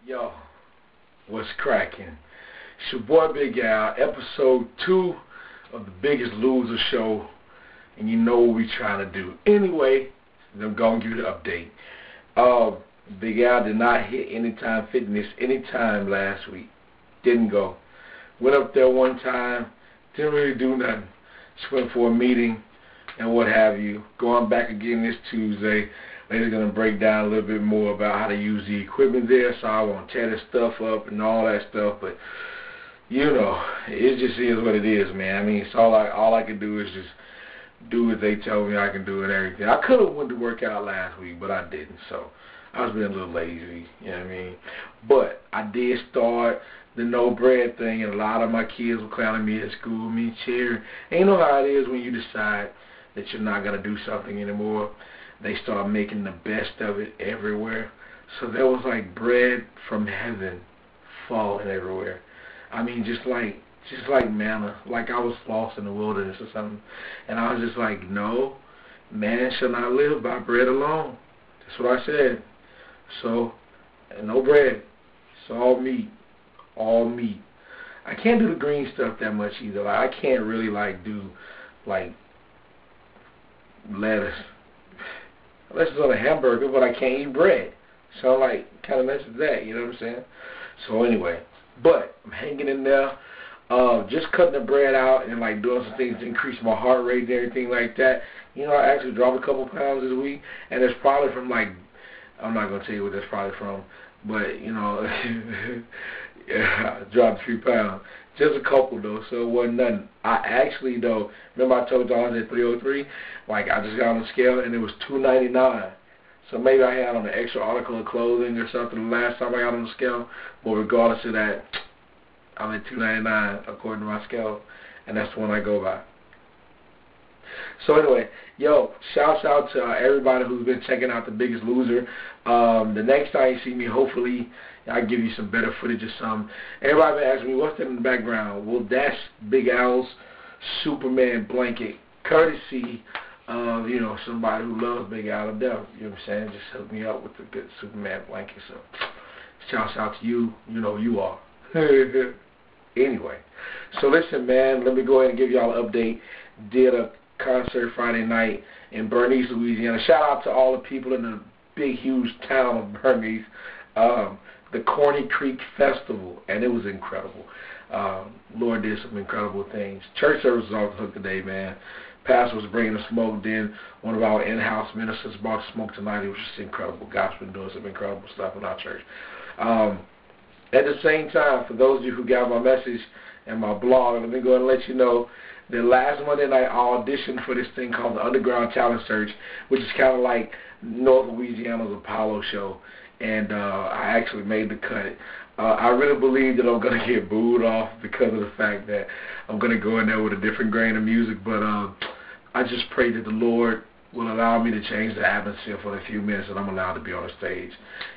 Yo, what's cracking? It's your boy Big Al, episode 2 of the Biggest Loser show, and you know what we trying to do. Anyway, I'm going to give you the update. Big Al did not hit Anytime Fitness anytime last week. Didn't go. Went up there one time, didn't really do nothing. Just went for a meeting and what have you. Going back again this Tuesday. They're going to break down a little bit more about how to use the equipment there, so I won't tear this stuff up and all that stuff, but, you know, it just is what it is, man. I mean, it's all I can do is just do what they tell me I can do and everything. I could have went to work out last week, but I didn't, so I was being a little lazy, you know what I mean? But I did start the no bread thing, and a lot of my kids were clowning me at school, me cheering. And you know how it is when you decide that you're not going to do something anymore. They start making the best of it everywhere. So there was like bread from heaven falling everywhere. I mean, just like manna, like I was lost in the wilderness or something. And I was just like, no, man shall not live by bread alone. That's what I said. So, no bread. It's all meat. All meat. I can't do the green stuff that much either. Like, I can't really do lettuce. Unless it's on a hamburger, but I can't eat bread. So kind of messes that, you know what I'm saying? So anyway, but I'm hanging in there, just cutting the bread out and doing some things to increase my heart rate and everything like that. You know, I actually dropped a couple pounds this week, and it's probably from I'm not gonna tell you what that's probably from, but you know, yeah, I dropped a few pounds. Just a couple though, so it wasn't nothing. I actually though, remember I told you I was at 303? I just got on the scale and it was 299. So maybe I had on an extra article of clothing or something the last time I got on the scale. But regardless of that, I'm at 299 according to my scale, and that's the one I go by. So anyway, yo, shouts out to everybody who's been checking out The Biggest Loser. The next time you see me, hopefully I'll give you some better footage or something. Everybody been asking me, what's that in the background? Well, that's Big Al's Superman blanket, courtesy of, you know, somebody who loves Big Al to death. You know what I'm saying? Just hook me up with a good Superman blanket. So, shouts out to you. You know who you are. Anyway, so listen, man, let me go ahead and give y'all an update. Did a concert Friday night in Bernice, Louisiana. Shout out to all the people in the big, huge town of Bernice. The Corny Creek Festival, and it was incredible. Lord did some incredible things. Church service was off the hook today, man. Pastor was bringing the smoke. Then one of our in-house ministers brought the smoke tonight. It was just incredible. God's been doing some incredible stuff in our church. At the same time, for those of you who got my message and my blog, let me go and let you know that last Monday night I auditioned for this thing called the Underground Talent Search, which is kind of like North Louisiana's Apollo show. And I actually made the cut. I really believe that I'm going to get booed off because of the fact that I'm going to go in there with a different grain of music, but I just pray that the Lord will allow me to change the atmosphere for the few minutes that I'm allowed to be on the stage.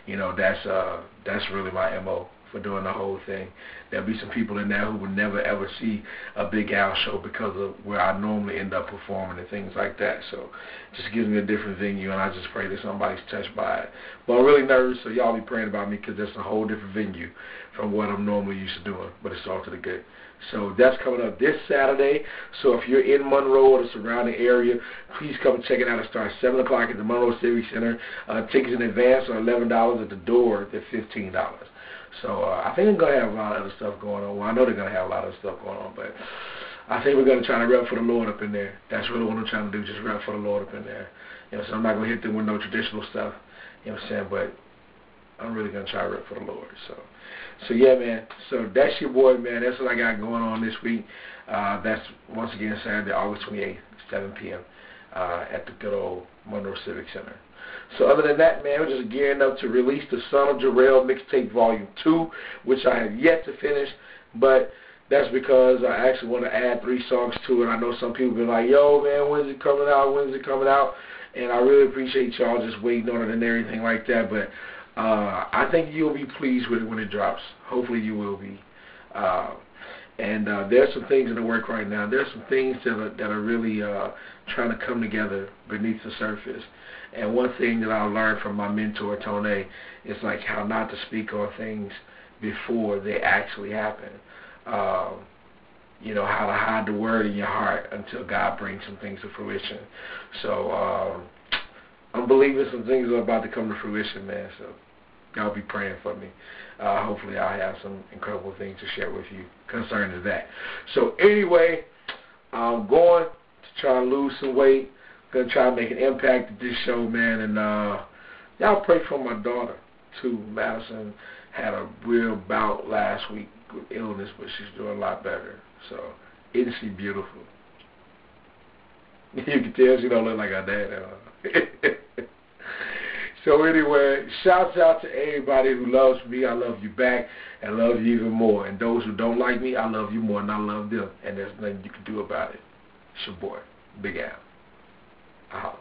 You know, that's really my MO for doing the whole thing. There'll be some people in there who would never ever see a Big Al show because of where I normally end up performing and things like that. So it just gives me a different venue, and I just pray that somebody's touched by it. But I'm really nervous, so y'all be praying about me because that's a whole different venue from what I'm normally used to doing, but it's all to the good. So that's coming up this Saturday. So if you're in Monroe or the surrounding area, please come and check it out. It starts 7 o'clock at the Monroe Civic Center. Tickets in advance are $11 at the door. They're $15. So I think we're going to have a lot of other stuff going on. Well, I know they're going to have a lot of stuff going on, but I think we're going to try to rep for the Lord up in there. That's really what I'm trying to do, just rep for the Lord up in there. You know, so I'm not going to hit them with no traditional stuff, you know what I'm saying, but I'm really going to try to rep for the Lord. So yeah, man. So that's your boy, man. That's what I got going on this week. That's, once again, Saturday, August 28th, 7 p.m. At the good old Monroe Civic Center. So other than that, man, we're just gearing up to release the Son of Jarrell mixtape volume 2, which I have yet to finish, but that's because I actually want to add 3 songs to it. I know some people be like, yo, man, when's it coming out? When's it coming out? And I really appreciate y'all just waiting on it and everything like that, but I think you'll be pleased with it when it drops. Hopefully you will be. And there's some things in the work right now. There's some things that are really trying to come together beneath the surface. And one thing that I learned from my mentor, Tone, is like how not to speak on things before they actually happen. You know, how to hide the word in your heart until God brings some things to fruition. So I'm believing some things are about to come to fruition, man. So y'all be praying for me. Hopefully I'll have some incredible things to share with you concerning that. So anyway, I'm going to try to lose some weight. Going to try to make an impact at this show, man. And y'all pray for my daughter, too. Madison had a real bout last week with illness, but she's doing a lot better. So, isn't she beautiful? You can tell she don't look like her dad at all. So anyway, shouts out to everybody who loves me. I love you back and love you even more. And those who don't like me, I love you more and I love them. And there's nothing you can do about it. It's your boy, Big Al.